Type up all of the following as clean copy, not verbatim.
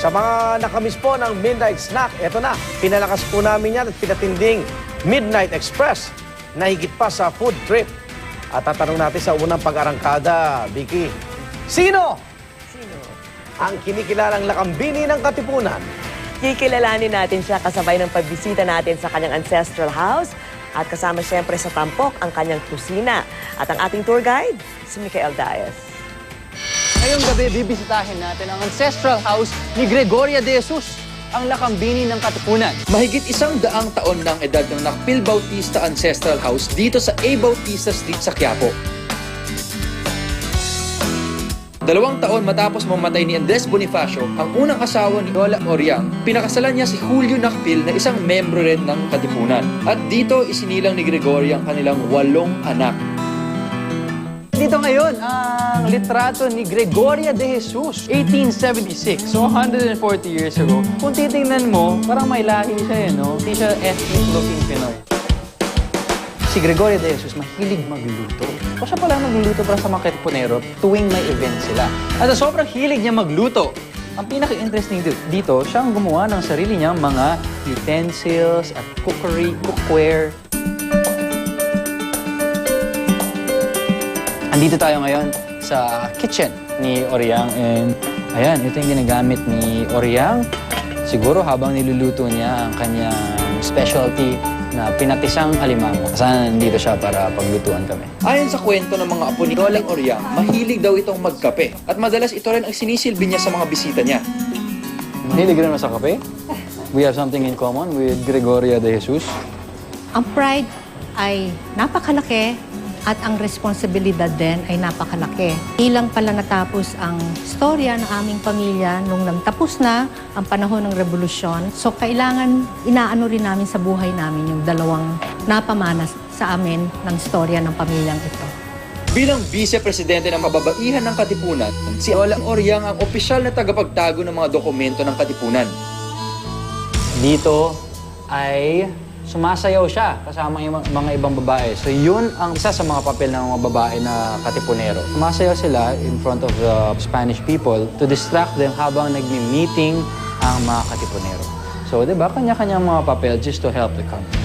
Sa mga nakamiss po ng Midnight Snack, eto na, pinalakas po namin yan at pinatinding Midnight Express na higit pa sa food trip. At tatanong natin sa unang pag-arangkada, Vicky, sino ang kinikilalang lakambini ng Katipunan? Kikilalanin natin siya kasabay ng pagbisita natin sa kanyang ancestral house at kasama siyempre sa tampok ang kanyang kusina. At ang ating tour guide, si Micael Daez. Ngayong gabi, bibisitahin natin ang ancestral house ni Gregoria de Jesus, ang lakambini ng Katipunan. Mahigit 100 taon ng edad ng Nakpil Bautista Ancestral House dito sa A. Bautista Street sa Quiapo. 2 taon matapos mamatay ni Andres Bonifacio, ang unang asawa ni Lola Oriang, pinakasalan niya si Julio Nakpil na isang membro rin ng Katipunan. At dito isinilang ni Gregoria ang kanilang 8 anak. Dito ngayon, ang litrato ni Gregoria de Jesus, 1876, so 140 years ago. Kung titingnan mo, parang may lahi siya no? Hindi siya ethnic-looking Pinoy. Si Gregoria de Jesus mahilig magluto. O siya pala magluluto para sa mga Katipunero tuwing may event sila. At sa sobrang hilig niya magluto, ang pinaka-interesting dito, siya ang gumawa ng sarili niyang mga utensils at cookware. Andito tayo ngayon sa kitchen ni Oriang and ayan, ito yung ginagamit ni Oriang. Siguro habang niluluto niya ang kanyang specialty na pinatisang alimango. Sana nandito siya para paglutuan kami. Ayon sa kwento ng mga apo ni Lola Oriang, mahilig daw itong magkape at madalas ito rin ang sinisilbi niya sa mga bisita niya. Hilig rin mo sa kape? We have something in common with Gregoria de Jesus. Ang pride ay napakalaki at ang responsibilidad din ay napakalaki. Ilang pala natapos ang storya ng aming pamilya nung nagtapos na ang panahon ng revolusyon. So kailangan inaano rin namin sa buhay namin yung dalawang napamanas sa amin ng storya ng pamilyang ito. Bilang vice-presidente ng kababaihan ng Katipunan, si Lola Oriang ang opisyal na tagapagtago ng mga dokumento ng Katipunan. Dito ay sumasayaw siya kasama yung mga ibang babae. So yun ang isa sa mga papel ng mga babae na Katipunero. Sumasayaw sila in front of the Spanish people to distract them habang nagmi-meeting ang mga Katipunero. So, di ba, kanya-kanyang mga papel just to help the country.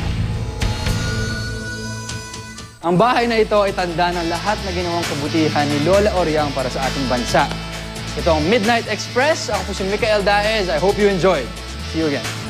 Ang bahay na ito ay tanda ng lahat na ginawang kabutihan ni Lola Oriang para sa ating bansa. Ito ang Midnight Express. Ako po si Micael Daez. I hope you enjoyed. See you again.